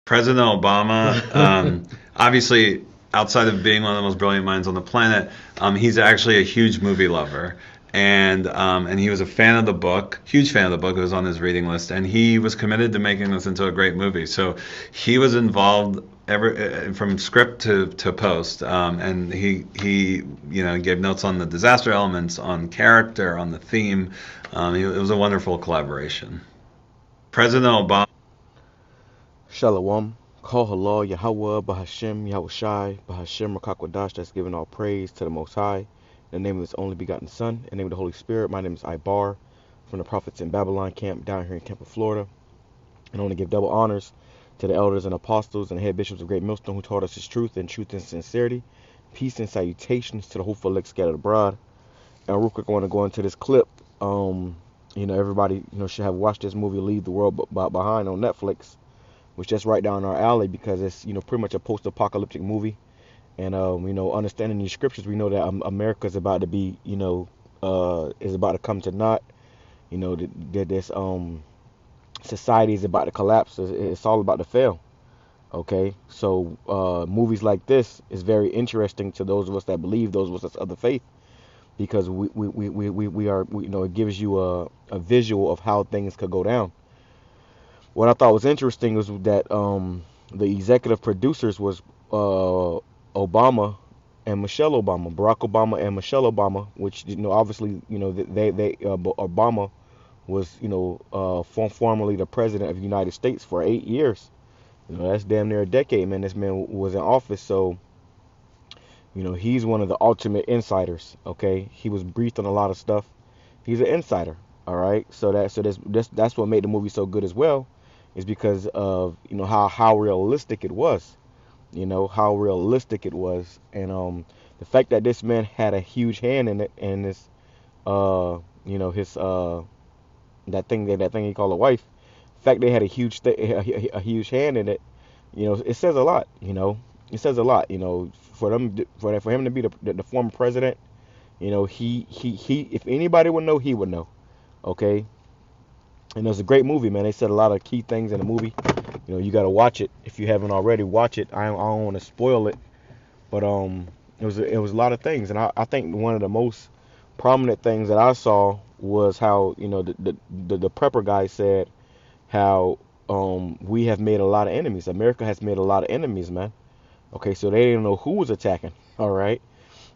President Obama, obviously, outside of being one of the most brilliant minds on the planet, he's actually a huge movie lover. And he was a fan of the book, huge fan of the book. It was on his reading list, and he was committed to making this into a great movie. So he was involved from script to post, and he gave notes on the disaster elements, on character, on the theme. It was a wonderful collaboration. President Obama. Shalom. Call halal, YAHAWAH, BAHASHAM, YAHWASHI, BAHASHAM, QADASH, that's giving all praise to the Most High. In the name of His only begotten Son, in the name of the Holy Spirit. My name is Ibar from the Prophets in Babylon camp down here in Tampa, Florida. And I want to give double honors to the elders and apostles and head bishops of Great Millstone who taught us His truth and sincerity. Peace and salutations to the hopeful elect scattered abroad. And real quick, I want to go into this clip. Everybody, should have watched this movie, Leave the World Behind, on Netflix, which is right down our alley because it's, pretty much a post-apocalyptic movie. And, understanding these scriptures, we know that America is about to be, is about to come to naught. That this society is about to collapse. It's all about to fail. Okay, so movies like this is very interesting to those of us that believe, those of us that's of the faith, because it gives you a visual of how things could go down. What I thought was interesting was that the executive producers was Obama and Michelle Obama, Barack Obama and Michelle Obama, which obviously Obama was formerly the president of the United States for 8 years. That's damn near a decade, man. This man was in office, so he's one of the ultimate insiders. Okay, he was briefed on a lot of stuff. He's an insider. All right, so that's what made the movie so good as well, is because of how realistic it was, how realistic it was, and the fact that this man had a huge hand in it, and this his that thing he called a wife, the fact they had a huge hand in it, it says a lot. It says a lot. For him to be the former president, he if anybody would know, he would know. Okay, and it was a great movie, man. They said a lot of key things in the movie. You got to watch it if you haven't already. Watch it. I don't want to spoil it, but it was a lot of things, and I think one of the most prominent things that I saw was how the prepper guy said how we have made a lot of enemies. America has made a lot of enemies, man. Okay, so they didn't know who was attacking. All right,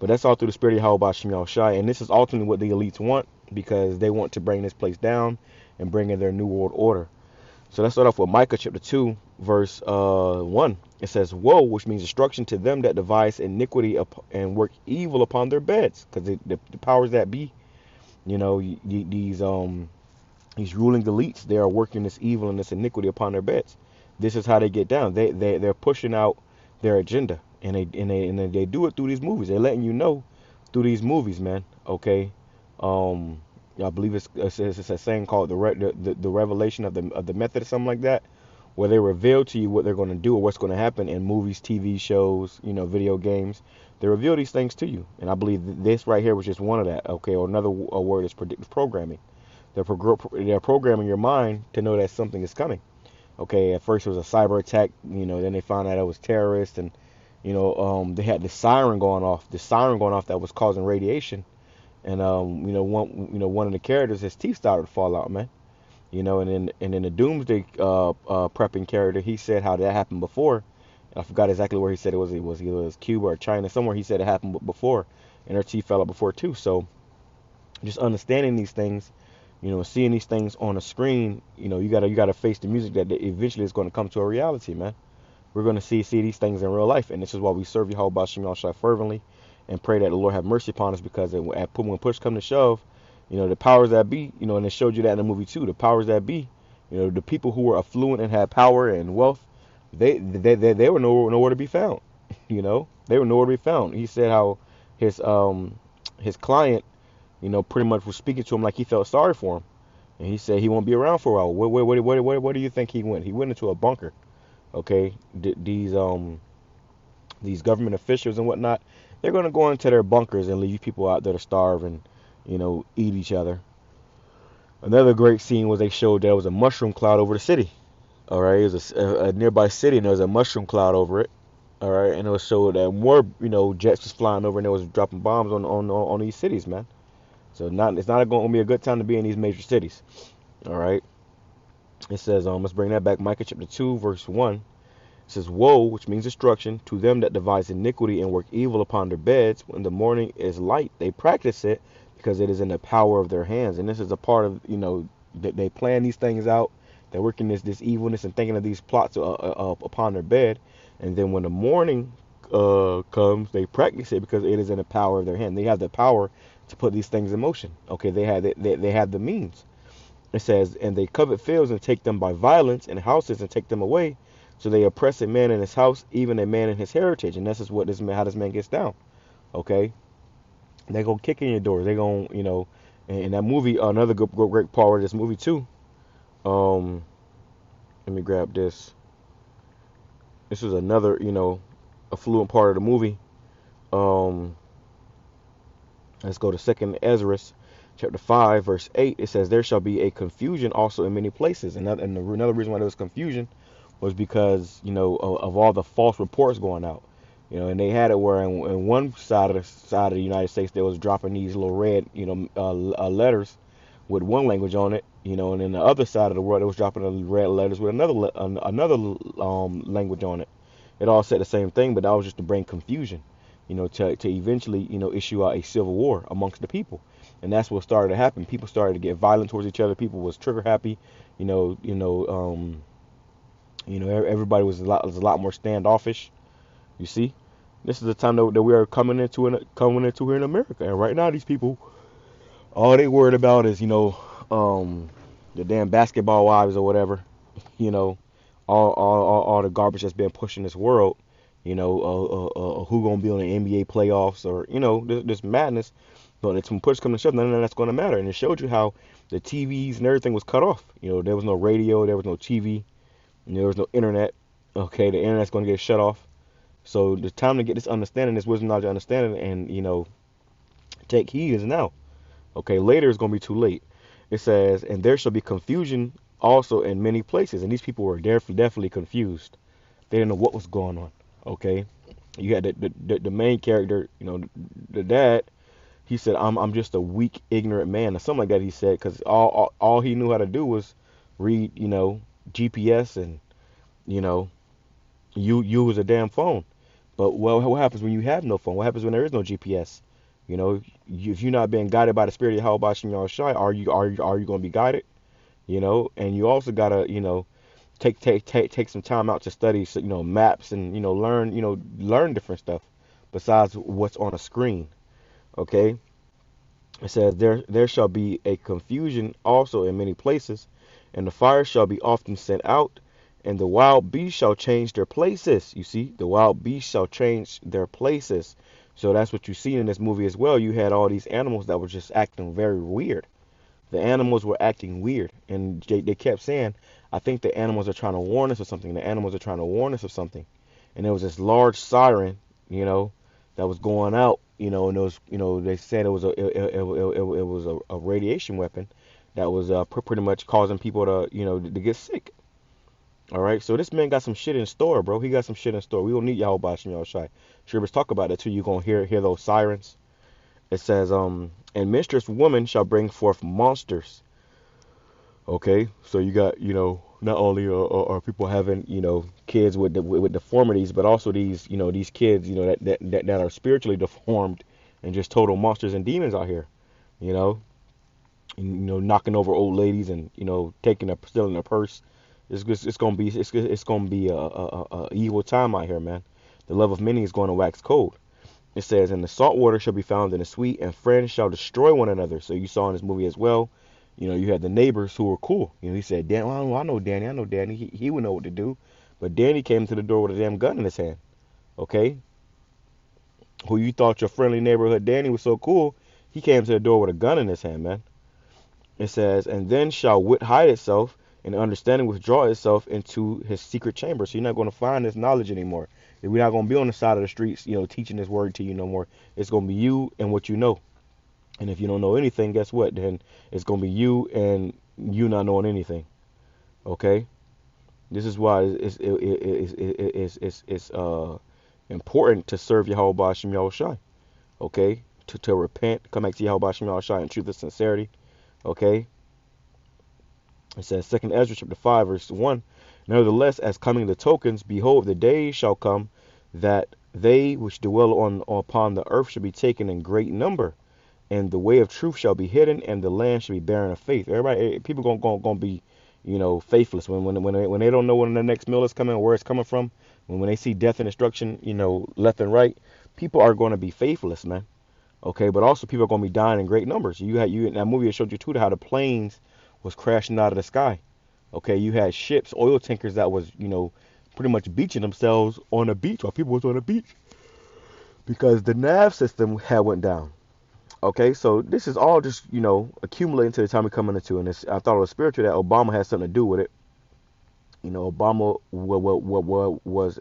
but that's all through the spirit of YAHWASHI, and this is ultimately what the elites want, because they want to bring this place down and bring in their new world order. So let's start off with Micah chapter 2, verse 1. It says, "Woe," which means destruction, "to them that devise iniquity and work evil upon their beds," because the powers that be, these ruling elites, they are working this evil and this iniquity upon their beds. This is how they get down. They're pushing out their agenda, and they do it through these movies. They're letting you know through these movies, man. Okay. I believe it's a saying called the revelation of the method, or something like that, where they reveal to you what they're going to do or what's going to happen in movies, TV shows, video games. They reveal these things to you, and I believe this right here was just one of that. Okay, or another word is predictive programming. They're programming your mind to know that something is coming. Okay, at first it was a cyber attack, then they found out it was terrorists, and they had the siren going off, that was causing radiation. And one of the characters, his teeth started to fall out, man. And then the Doomsday prepping character, he said how that happened before. I forgot exactly where he said it was. It was Cuba or China, somewhere he said it happened before, and her teeth fell out before too. So just understanding these things, seeing these things on a screen, you gotta face the music that eventually is going to come to a reality, man. We're going to see these things in real life, and this is why we serve YAHWASHI fervently and pray that the Lord have mercy upon us, because when push come to shove, the powers that be, and it showed you that in the movie too, the powers that be, the people who were affluent and had power and wealth, they were nowhere to be found. They were nowhere to be found. He said how his client, pretty much was speaking to him like he felt sorry for him, and he said he won't be around for a while. Where do you think he went? He went into a bunker. Okay, these government officials and whatnot, they're going to go into their bunkers and leave people out there to starve and, eat each other. Another great scene was they showed there was a mushroom cloud over the city. All right, it was a nearby city, and there was a mushroom cloud over it. All right, and it was showed that more, jets was flying over, and it was dropping bombs on these cities, man. So it's not going to be a good time to be in these major cities. All right, it says, let's bring that back. Micah chapter 2, verse 1. It says, "Woe," which means destruction, "to them that devise iniquity and work evil upon their beds. When the morning is light, they practice it, because it is in the power of their hands." And this is a part of, that they plan these things out. They're working this evilness and thinking of these plots upon their bed. And then when the morning comes, they practice it because it is in the power of their hand. They have the power to put these things in motion. Okay, they have the means. It says, "And they covet fields and take them by violence, and houses and take them away. So they oppress a man in his house, even a man in his heritage." And this is what how this man gets down. Okay, they gonna kick in your doors. They gonna, in that movie, another great part of this movie too. Um, Let me grab this. This is another, affluent part of the movie. Um, let's go to Second Ezra, chapter 5, verse 8. It says, "There shall be a confusion also in many places." And another reason why there was confusion was because, of all the false reports going out. And they had it where in one side of the United States, they was dropping these little red, letters with one language on it, and then the other side of the world, it was dropping the red letters with another language on it. It all said the same thing, but that was just to bring confusion, to eventually, issue out a civil war amongst the people. And that's what started to happen. People started to get violent towards each other. People was trigger happy, everybody was a lot more standoffish. You see, this is the time that we are coming into here in America. And right now, these people, all they worried about is, the damn basketball wives or whatever, you know, all the garbage that's been pushed in this world, who gonna be on the NBA playoffs, or, this madness. But it's when push comes to shove, none of that's gonna matter. And it showed you how the TVs and everything was cut off. There was no radio, there was no TV, and there was no internet. Okay, the internet's gonna get shut off. So the time to get this understanding, this wisdom, knowledge, understanding, and, take heed is now. Okay, later is gonna be too late. It says, "And there shall be confusion also in many places." And these people were definitely confused. They didn't know what was going on. Okay, you had the main character, the dad. He said, "I'm just a weak, ignorant man," or something like that. He said, because all he knew how to do was read, GPS, and, you know, use a damn phone. But, well, what happens when you have no phone? What happens when there is no GPS? If you're not being guided by the Spirit of YAHAWASHI, are you going to be guided? And you also gotta, take some time out to study, maps, and, learn different stuff besides what's on a screen. Okay. It says, there shall be a confusion also in many places, and the fire shall be often sent out, and the wild beasts shall change their places. You see, the wild beasts shall change their places. So that's what you see in this movie as well. You had all these animals that were just acting very weird. The animals were acting weird, and they kept saying, "I think the animals are trying to warn us of something. The animals are trying to warn us of something." And there was this large siren, that was going out, and it was, they said it was a radiation weapon that was pretty much causing people to, to get sick. All right, so this man got some shit in store, bro. He got some shit in store. We don't need Yahweh and Yahushai. Sure, talk about that too. You're gonna hear those sirens. It says, "And menstruous woman shall bring forth monsters." Okay, so you got, not only are people having, kids with deformities, but also these kids, that are spiritually deformed and just total monsters and demons out here, you know, knocking over old ladies, and, stealing their purse. It's gonna be a evil time out here, man. The love of many is going to wax cold. It says, "And the salt water shall be found in the sweet, and friends shall destroy one another." So you saw in this movie as well, you had the neighbors who were cool. He said, "Dan, well, I know Danny. I know Danny. He would know what to do." But Danny came to the door with a damn gun in his hand. Okay? Who you thought your friendly neighborhood Danny was so cool, he came to the door with a gun in his hand, man. It says, "And then shall wit hide itself, and understanding withdraw itself into his secret chamber." So you're not going to find this knowledge anymore. We're not going to be on the side of the streets, teaching this word to you no more. It's going to be you and what you know. And if you don't know anything, guess what? Then it's going to be you and you not knowing anything. Okay? This is why it's important to serve Yahweh Bashim Yahushai. Okay, to repent, come back to Yahweh Bashim Yahushai in truth and sincerity. Okay, it says 2nd Ezra chapter 5 verse 1. Nevertheless, as coming the tokens, behold, the days shall come that they which dwell upon the earth shall be taken in great number, and the way of truth shall be hidden, and the land shall be barren of faith. Everybody, people gonna be, faithless when they don't know when the next meal is coming or where it's coming from. When they see death and destruction, left and right, people are going to be faithless, man. Okay, but also people are going to be dying in great numbers. You in that movie, it showed you too how the planes was crashing out of the sky. Okay, you had ships, oil tankers that was pretty much beaching themselves on the beach while people was on the beach because the nav system had went down. Okay, so this is all just accumulating to the time we coming into, and I thought it was spiritual that Obama had something to do with it. Obama was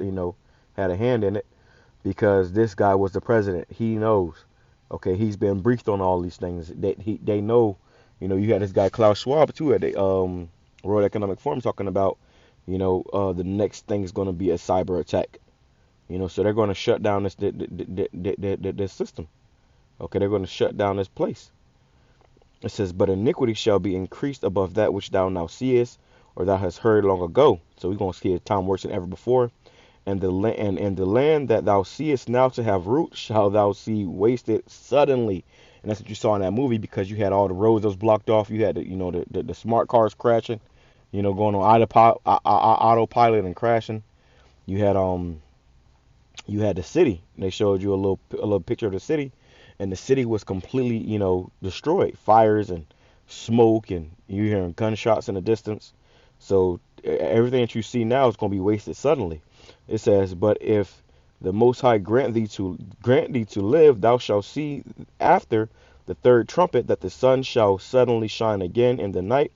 had a hand in it because this guy was the president. He knows. Okay, he's been briefed on all these things. They know. You had this guy Klaus Schwab too at the World Economic Forum talking about the next thing is going to be a cyber attack. So they're going to shut down this system. Okay, they're going to shut down this place. It says, but iniquity shall be increased above that which thou now seest, or thou hast heard long ago. So we're going to see a time worse than ever before. And the land that thou seest now to have root shall thou see wasted suddenly. And that's what you saw in that movie because you had all the roads that was blocked off. You had the smart cars crashing, going on autopilot and crashing. You had the city. They showed you a little picture of the city, and the city was completely destroyed. Fires and smoke, and you're hearing gunshots in the distance. So everything that you see now is going to be wasted suddenly. It says, but if the Most High grant thee to live, thou shalt see after the third trumpet that the sun shall suddenly shine again in the night,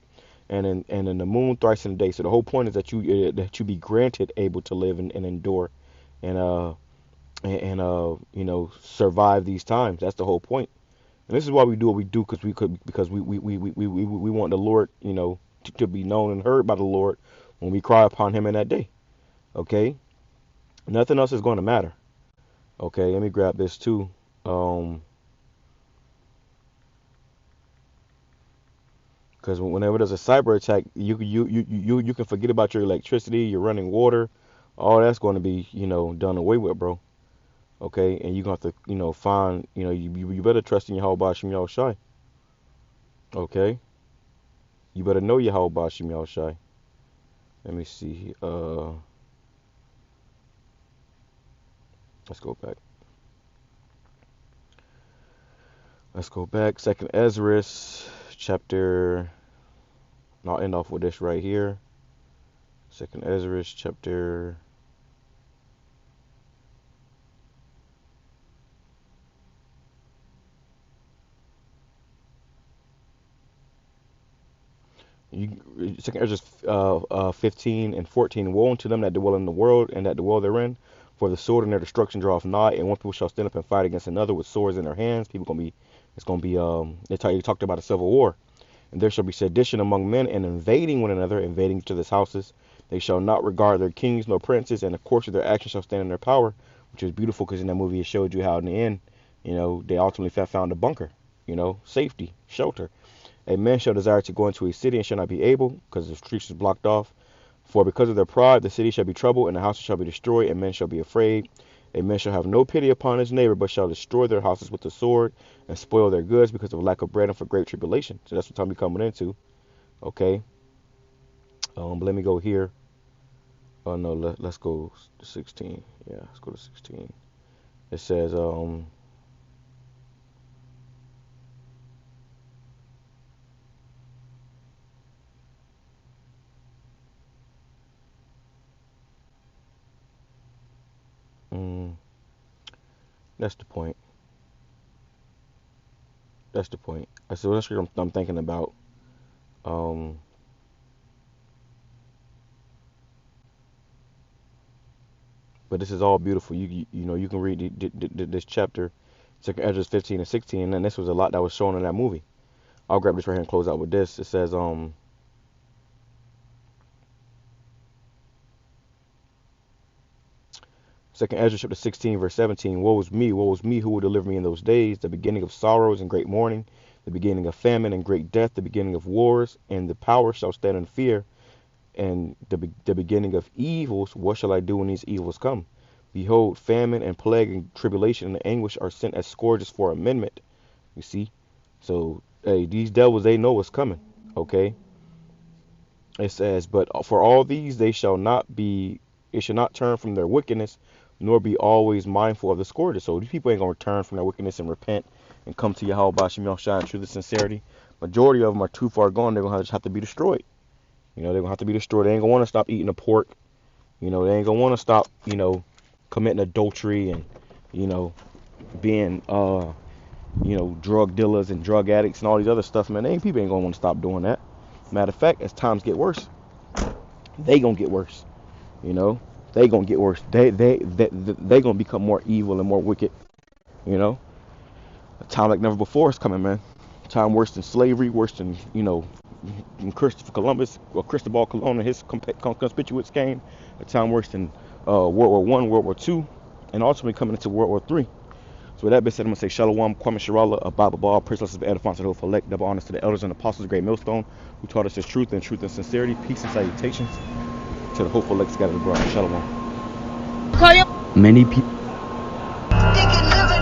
and in the moon thrice in the day. So the whole point is that you be granted able to live and endure, and survive these times. That's the whole point. And this is why we do what we do because we want the Lord to be known and heard by the Lord when we cry upon Him in that day. Okay. Nothing else is going to matter. Okay, let me grab this too. Because whenever there's a cyber attack, you can forget about your electricity, your running water, all that's going to be done away with, bro. Okay, and you're going to have to find you better trust in Yahweh Bashim Yahushai. Okay, you better know Yahweh Bashim Yahushai. Let me see. Let's go back. Let's go back. 2nd Ezra, chapter. I'll end off with this right here. 2nd Ezra, chapter. Second Ezra 15 and 14. Woe unto them that dwell in the world and that dwell therein. For the sword and their destruction draweth nigh, and one people shall stand up and fight against another with swords in their hands. It's gonna be they talked about a civil war, and there shall be sedition among men and invading one another, invading each other's houses. They shall not regard their kings nor princes, and the course of their actions shall stand in their power, which is beautiful because in that movie it showed you how in the end, they ultimately found a bunker, safety, shelter. A man shall desire to go into a city and shall not be able, because the streets is blocked off. For because of their pride, the city shall be troubled, and the houses shall be destroyed, and men shall be afraid. A man shall have no pity upon his neighbor, but shall destroy their houses with the sword, and spoil their goods because of lack of bread and for great tribulation. So that's what time we're coming into. Okay. Let me go here. Oh no, let's go to 16. Yeah, let's go to 16. It says, that's the point. That's the point. So that's what I'm thinking about. But this is all beautiful. You can read this chapter, 2nd Ezra 15 and 16, and this was a lot that was shown in that movie. I'll grab this right here and close out with this. It says Second Ezra chapter 16, verse 17. Woe is me who will deliver me in those days, the beginning of sorrows and great mourning, the beginning of famine and great death, the beginning of wars, and the power shall stand in fear, and the beginning of evils. What shall I do when these evils come? Behold, famine and plague and tribulation and anguish are sent as scourges for amendment. You see? So, hey, these devils, they know what's coming. Okay? It says, but for all these they shall not turn from their wickedness, nor be always mindful of the scourges. So these people ain't gonna return from their wickedness and repent and come to Yahawah BAHASHAM YAHAWASHI in truth and sincerity. Majority of them are too far gone. They're gonna just have to be destroyed. You know, they're gonna have to be destroyed. They ain't gonna want to stop eating the pork. You know, they ain't gonna want to stop, committing adultery and, being drug dealers and drug addicts and all these other stuff, man. People ain't gonna want to stop doing that. Matter of fact, as times get worse, they gonna get worse. They gonna get worse. They gonna become more evil and more wicked. A time like never before is coming, man. A time worse than slavery, worse than Christopher Columbus or Cristobal Colon and his conspicuous came. A time worse than World War I, World War II, and ultimately coming into World War III. So with that being said, I'm going to say Shalom, Kwame Sharala, a Bible Ball, praise blessings, edifying to the whole elect, double honors to the elders and apostles of Great Millstone, who taught us his truth and sincerity, peace and salutations to the hopeful elect scattered abroad. Shalom. Many people